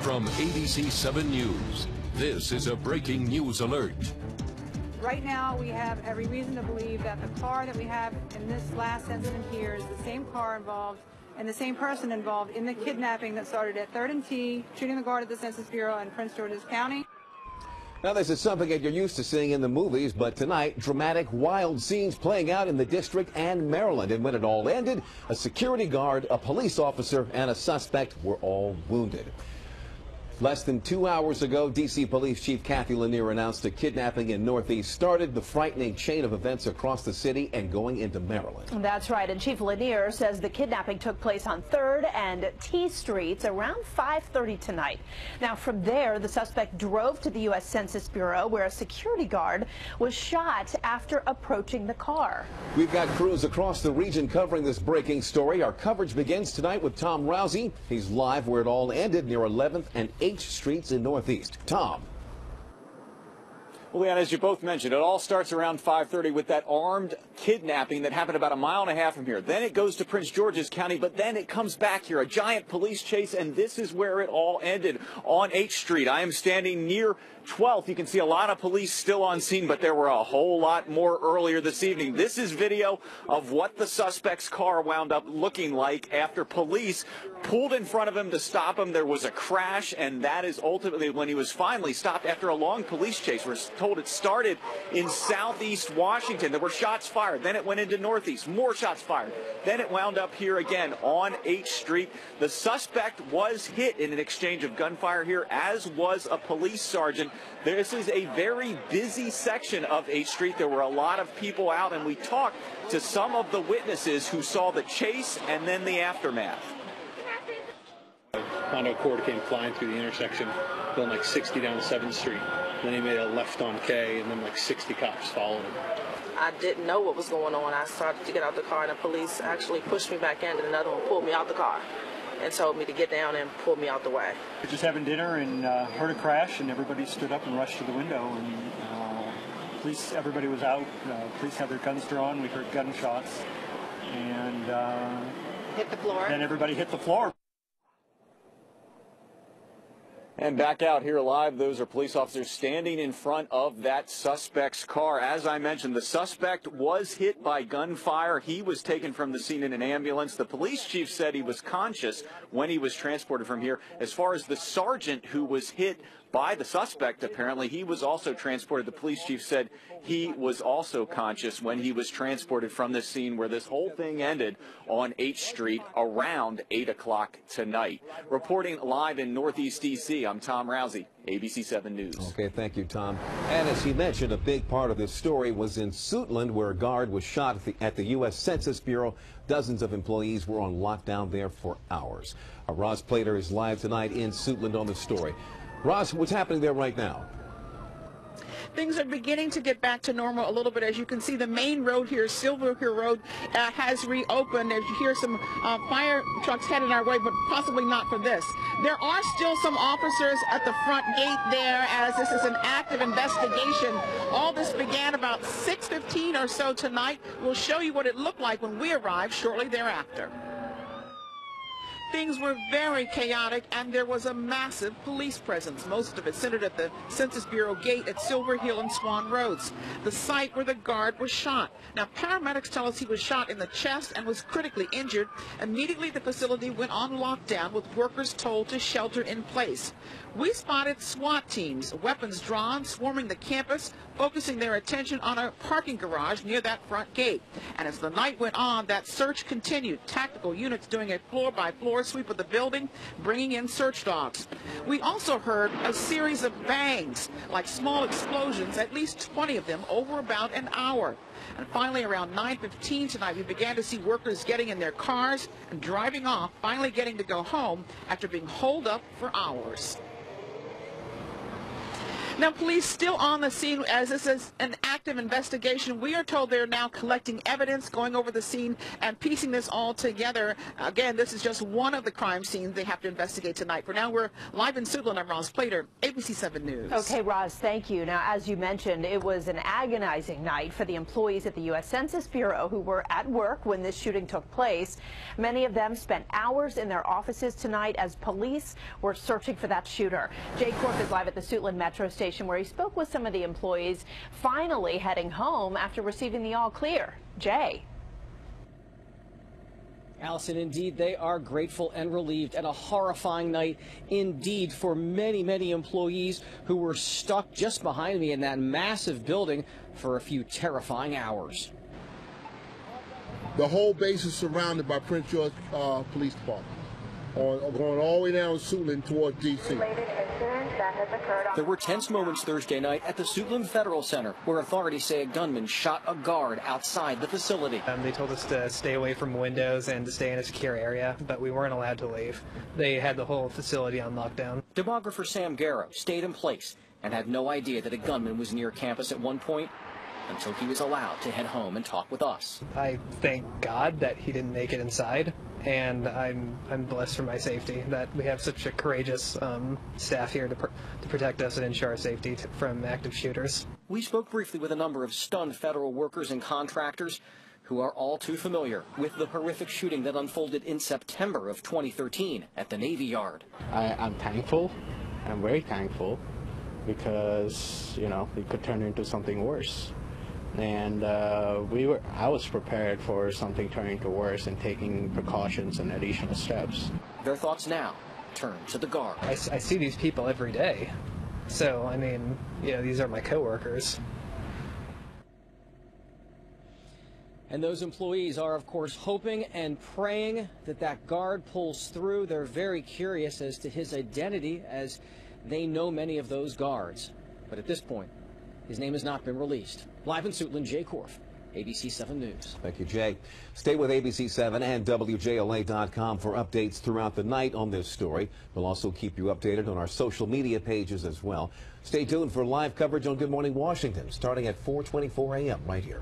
From ABC 7 News, this is a breaking news alert. Right now, we have every reason to believe that the car that we have in this last incident here is the same car involved and the same person involved in the kidnapping that started at 3rd and T, shooting the guard at the Census Bureau in Prince George's County. Now, this is something that you're used to seeing in the movies, but tonight, dramatic, wild scenes playing out in the district and Maryland. And when it all ended, a security guard, a police officer, and a suspect were all wounded. Less than 2 hours ago, D.C. Police Chief Kathy Lanier announced a kidnapping in Northeast started the frightening chain of events across the city and going into Maryland. That's right, and Chief Lanier says the kidnapping took place on 3rd and T Streets around 5:30 tonight. Now, from there, the suspect drove to the U.S. Census Bureau, where a security guard was shot after approaching the car. We've got crews across the region covering this breaking story. Our coverage begins tonight with Tom Rousey. He's live where it all ended near 11th and 8th Streets in Northeast. Tom. Well, Leon, as you both mentioned, it all starts around 5:30 with that armed kidnapping that happened about a mile and a half from here. Then it goes to Prince George's County, but then it comes back here, a giant police chase, and this is where it all ended on 8th Street. I am standing near 12th. You can see a lot of police still on scene, but there were a whole lot more earlier this evening. This is video of what the suspect's car wound up looking like after police pulled in front of him to stop him. There was a crash, and that is ultimately when he was finally stopped after a long police chase. We're told it started in southeast Washington. There were shots fired. Then it went into northeast. More shots fired. Then it wound up here again on 8th Street. The suspect was hit in an exchange of gunfire here, as was a police sergeant. This is a very busy section of 8th Street. There were a lot of people out, and we talked to some of the witnesses who saw the chase and then the aftermath. Honda Accord came flying through the intersection, going like 60 down 7th Street. Then he made a left on K, and then like 60 cops followed him. I didn't know what was going on. I started to get out the car, and the police actually pushed me back in, and another one pulled me out the car and told me to get down and pull me out the way. We were just having dinner and heard a crash, and everybody stood up and rushed to the window. And everybody was out. Police had their guns drawn. We heard gunshots, and Hit the floor. Then everybody hit the floor. And back out here live, those are police officers standing in front of that suspect's car. As I mentioned, the suspect was hit by gunfire. He was taken from the scene in an ambulance. The police chief said he was conscious when he was transported from here. As far as the sergeant who was hit by the suspect, apparently he was also transported. The police chief said he was also conscious when he was transported from the scene where this whole thing ended on 8th Street around 8 o'clock tonight. Reporting live in Northeast D.C., I'm Tom Rousey, ABC 7 News. Okay, thank you, Tom. And as he mentioned, a big part of this story was in Suitland, where a guard was shot at the U.S. Census Bureau. Dozens of employees were on lockdown there for hours. Roz Plater is live tonight in Suitland on the story. Roz, what's happening there right now? Things are beginning to get back to normal a little bit. As you can see, the main road here, Silver Hill Road, has reopened. As you hear some fire trucks headed our way, but possibly not for this. There are still some officers at the front gate there, as this is an active investigation. All this began about 6:15 or so tonight. We'll show you what it looked like when we arrived shortly thereafter. Things were very chaotic, and there was a massive police presence, most of it centered at the Census Bureau gate at Silver Hill and Swan Roads, the site where the guard was shot. Now, paramedics tell us he was shot in the chest and was critically injured. Immediately, the facility went on lockdown, with workers told to shelter in place. We spotted SWAT teams, weapons drawn, swarming the campus, focusing their attention on a parking garage near that front gate. And as the night went on, that search continued, tactical units doing a floor-by-floor sweep of the building, bringing in search dogs. We also heard a series of bangs, like small explosions, at least 20 of them, over about an hour. And finally, around 9:15 tonight, we began to see workers getting in their cars and driving off, finally getting to go home after being holed up for hours. Now, police still on the scene, as this is an active active investigation. We are told they're now collecting evidence, going over the scene, and piecing this all together. Again, this is just one of the crime scenes they have to investigate tonight. For now, we're live in Suitland. I'm Roz Plater, ABC 7 News. Okay, Roz, thank you. Now, as you mentioned, it was an agonizing night for the employees at the U.S. Census Bureau who were at work when this shooting took place. Many of them spent hours in their offices tonight as police were searching for that shooter. Jay Corf is live at the Suitland Metro Station where he spoke with some of the employees finally heading home after receiving the all clear. Jay. Allison, indeed, they are grateful and relieved at a horrifying night indeed for many, many employees who were stuck just behind me in that massive building for a few terrifying hours. The whole base is surrounded by Prince George Police Department, going all the way down Suitland towards D.C. There were tense moments Thursday night at the Suitland Federal Center, where authorities say a gunman shot a guard outside the facility. They told us to stay away from windows and to stay in a secure area, but we weren't allowed to leave. They had the whole facility on lockdown. Demographer Sam Garrow stayed in place and had no idea that a gunman was near campus at one point until he was allowed to head home and talk with us. I thank God that he didn't make it inside, and I'm blessed for my safety that we have such a courageous staff here to protect us and ensure our safety from active shooters. We spoke briefly with a number of stunned federal workers and contractors who are all too familiar with the horrific shooting that unfolded in September of 2013 at the Navy Yard. I'm thankful. I'm very thankful because, you know, it could turn into something worse. And I was prepared for something turning to worse and taking precautions and additional steps. Their thoughts now turn to the guard. I see these people every day. So, I mean, you know, these are my coworkers. And those employees are, of course, hoping and praying that that guard pulls through. They're very curious as to his identity, as they know many of those guards. But at this point, his name has not been released. Live in Suitland, Jay Corf, ABC 7 News. Thank you, Jay. Stay with ABC 7 and WJLA.com for updates throughout the night on this story. We'll also keep you updated on our social media pages as well. Stay tuned for live coverage on Good Morning Washington, starting at 4:24 a.m. right here.